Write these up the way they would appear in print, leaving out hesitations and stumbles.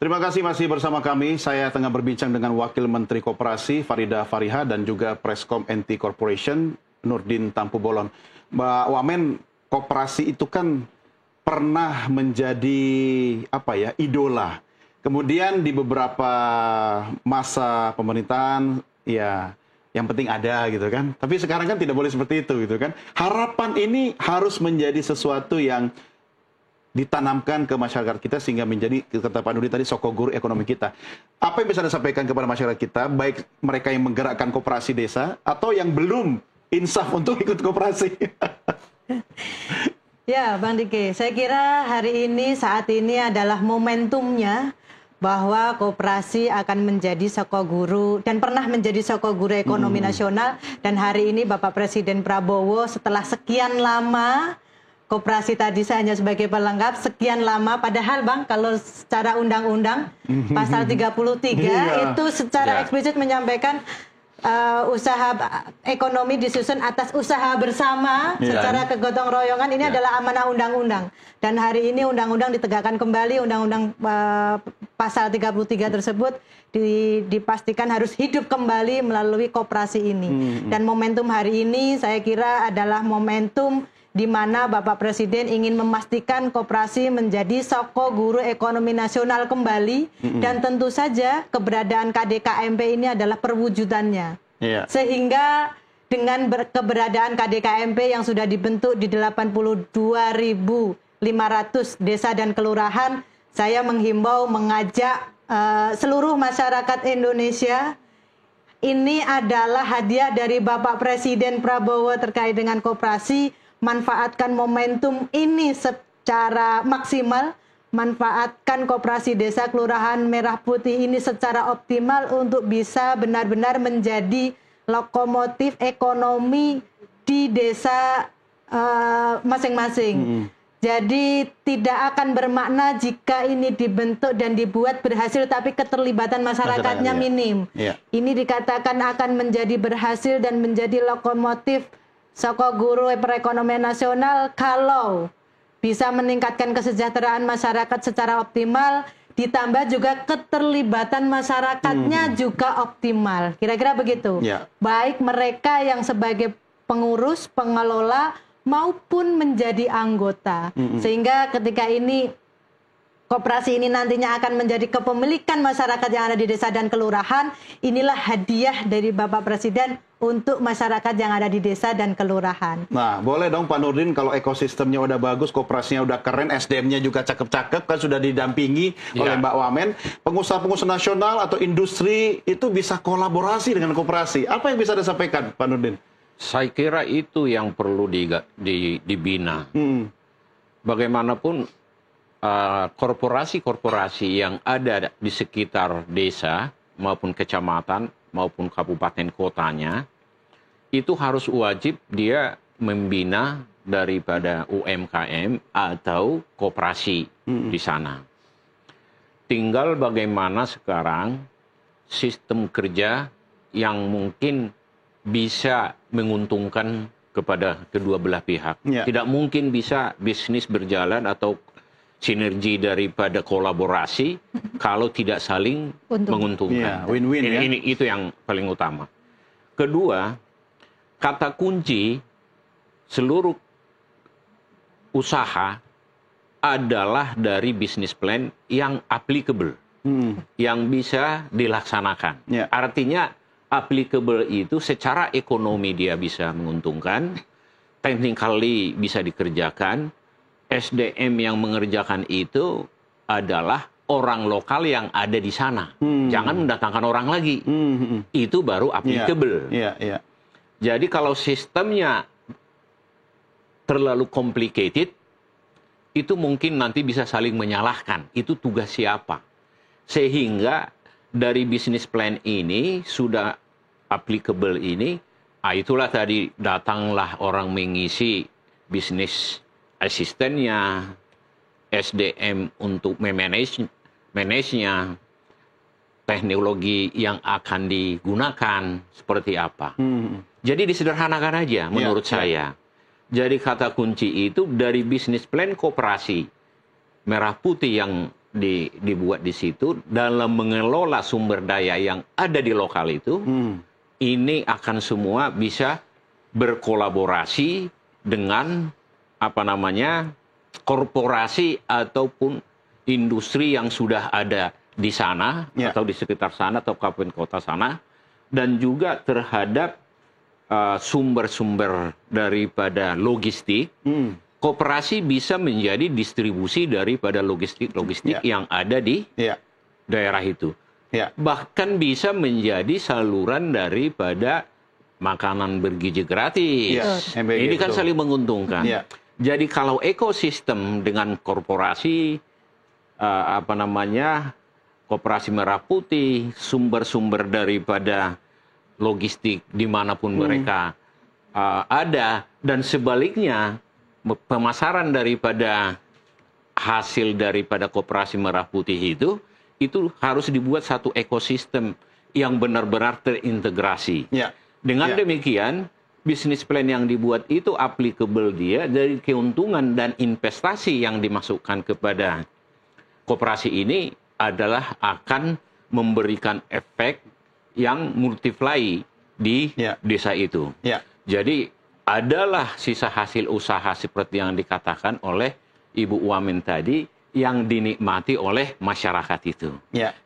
Terima kasih masih bersama kami. Saya tengah berbincang dengan Wakil Menteri Koperasi Farida Fariha dan juga Preskom NT Corporation Nurdin Tampu-Bolon. Mbak Wamen, koperasi itu kan pernah menjadi idola. Kemudian di beberapa masa pemerintahan ya yang penting ada gitu kan. Tapi sekarang kan tidak boleh seperti itu gitu kan. Harapan ini harus menjadi sesuatu yang ditanamkan ke masyarakat kita sehingga menjadi, kata Pak Nurdin tadi, sokoguru ekonomi kita. Apa yang bisa disampaikan kepada masyarakat kita, baik mereka yang menggerakkan koperasi desa atau yang belum insaf untuk ikut koperasi? Ya, Bang Diki, saya kira hari ini, saat ini adalah momentumnya bahwa koperasi akan menjadi sokoguru dan pernah menjadi sokoguru ekonomi nasional. Dan hari ini Bapak Presiden Prabowo setelah sekian lama, koperasi tadi saya hanya sebagai pelengkap, sekian lama, padahal Bang, kalau secara undang-undang pasal 33 itu secara eksplisit menyampaikan usaha ekonomi disusun atas usaha bersama secara kegotong royongan. Ini adalah amanah undang-undang. Dan hari ini undang-undang ditegakkan kembali, undang-undang pasal 33 tersebut dipastikan harus hidup kembali melalui koperasi ini. Dan momentum hari ini saya kira adalah momentum di mana Bapak Presiden ingin memastikan koperasi menjadi sokoguru ekonomi nasional kembali, dan tentu saja keberadaan KDKMP ini adalah perwujudannya. Sehingga dengan keberadaan KDKMP yang sudah dibentuk di 82.500 desa dan kelurahan, saya menghimbau, mengajak seluruh masyarakat Indonesia. Ini adalah hadiah dari Bapak Presiden Prabowo terkait dengan koperasi. Manfaatkan momentum ini secara maksimal, manfaatkan koperasi desa kelurahan Merah Putih ini secara optimal untuk bisa benar-benar menjadi lokomotif ekonomi di desa masing-masing. Jadi tidak akan bermakna jika ini dibentuk dan dibuat berhasil tapi keterlibatan masyarakatnya minim. Ini dikatakan akan menjadi berhasil dan menjadi lokomotif sokoguru perekonomian nasional kalau bisa meningkatkan kesejahteraan masyarakat secara optimal, ditambah juga keterlibatan masyarakatnya juga optimal. Kira-kira begitu. Baik mereka yang sebagai pengurus, pengelola, maupun menjadi anggota. Sehingga ketika ini koperasi ini nantinya akan menjadi kepemilikan masyarakat yang ada di desa dan kelurahan, inilah hadiah dari Bapak Presiden untuk masyarakat yang ada di desa dan kelurahan. Nah, boleh dong Pak Nurdin, kalau ekosistemnya udah bagus, koperasinya udah keren, SDM-nya juga cakep-cakep, kan sudah didampingi oleh Mbak Wamen, pengusaha-pengusaha nasional atau industri itu bisa kolaborasi dengan koperasi. Apa yang bisa disampaikan Pak Nurdin? Saya kira itu yang perlu dibina. Bagaimanapun korporasi-korporasi yang ada di sekitar desa maupun kecamatan maupun kabupaten kotanya itu harus wajib dia membina daripada UMKM atau koperasi di sana. Tinggal bagaimana sekarang sistem kerja yang mungkin bisa menguntungkan kepada kedua belah pihak. Tidak mungkin bisa bisnis berjalan atau sinergi daripada kolaborasi kalau tidak saling menguntungkan. Win-win ini itu yang paling utama. Kedua, kata kunci seluruh usaha adalah dari bisnis plan yang applicable, yang bisa dilaksanakan. Artinya applicable itu secara ekonomi dia bisa menguntungkan, technically bisa dikerjakan. SDM yang mengerjakan itu adalah orang lokal yang ada di sana. Jangan mendatangkan orang lagi. Itu baru applicable. Jadi kalau sistemnya terlalu complicated, itu mungkin nanti bisa saling menyalahkan. Itu tugas siapa. Sehingga dari bisnis plan ini, sudah applicable ini, itulah tadi datanglah orang mengisi bisnis asistennya, SDM untuk manage-nya, teknologi yang akan digunakan seperti apa. Jadi disederhanakan aja menurut saya. Jadi kata kunci itu dari bisnis plan koperasi Merah Putih yang dibuat di situ dalam mengelola sumber daya yang ada di lokal itu, ini akan semua bisa berkolaborasi dengan korporasi ataupun industri yang sudah ada di sana atau di sekitar sana atau kabupaten kota sana, dan juga terhadap sumber-sumber daripada logistik. Koperasi bisa menjadi distribusi daripada logistik yang ada di daerah itu. Bahkan bisa menjadi saluran daripada makanan bergizi gratis. Ini kan saling menguntungkan. Jadi kalau ekosistem dengan korporasi, Koperasi Merah Putih, sumber-sumber daripada logistik dimanapun mereka ada, dan sebaliknya pemasaran daripada hasil daripada Koperasi Merah Putih itu harus dibuat satu ekosistem yang benar-benar terintegrasi. Dengan demikian, bisnis plan yang dibuat itu applicable dia dari keuntungan dan investasi yang dimasukkan kepada koperasi ini adalah akan memberikan efek yang multiply di desa itu. Jadi adalah sisa hasil usaha seperti yang dikatakan oleh Ibu Wamen tadi yang dinikmati oleh masyarakat itu.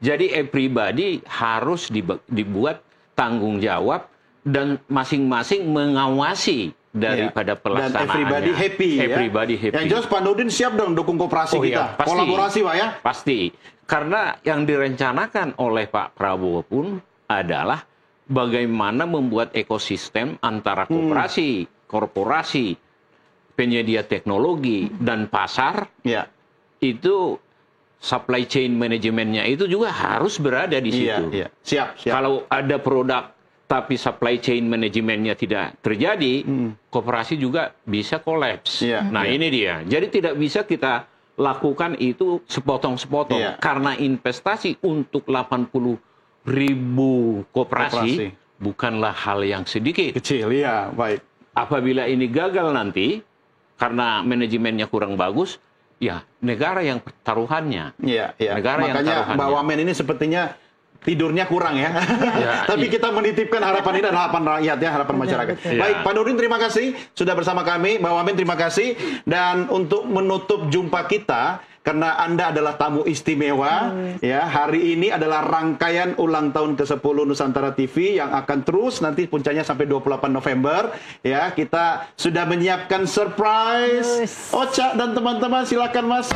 Jadi everybody harus dibuat tanggung jawab dan masing-masing mengawasi daripada pelaksanaannya. Dan everybody happy. Everybody happy. Yang jelas Pak Nurdin siap dong dukung koperasi kita. Pasti, kolaborasi Pak ya? Pasti. Karena yang direncanakan oleh Pak Prabowo pun adalah bagaimana membuat ekosistem antara koperasi, korporasi, penyedia teknologi, dan pasar, itu supply chain manajemennya itu juga harus berada di situ. Siap. Kalau ada produk tapi supply chain manajemennya tidak terjadi, koperasi juga bisa kolaps. Ini dia. Jadi tidak bisa kita lakukan itu sepotong-sepotong. Karena investasi untuk 80.000 koperasi bukanlah hal yang sedikit. Kecil, baik. Apabila ini gagal nanti, karena manajemennya kurang bagus, negara yang taruhannya. Makanya Mbak Wamen ini sepertinya tidurnya kurang ya. Tapi kita menitipkan harapan ini adalah harapan rakyat ya, harapan masyarakat. Baik, Pak Nurdin terima kasih sudah bersama kami. Mbak Wamen terima kasih. Dan untuk menutup jumpa kita, karena Anda adalah tamu istimewa, hari ini adalah rangkaian ulang tahun ke-10 Nusantara TV yang akan terus nanti puncaknya sampai 28 November. Kita sudah menyiapkan surprise. Ocha dan teman-teman silakan Mas.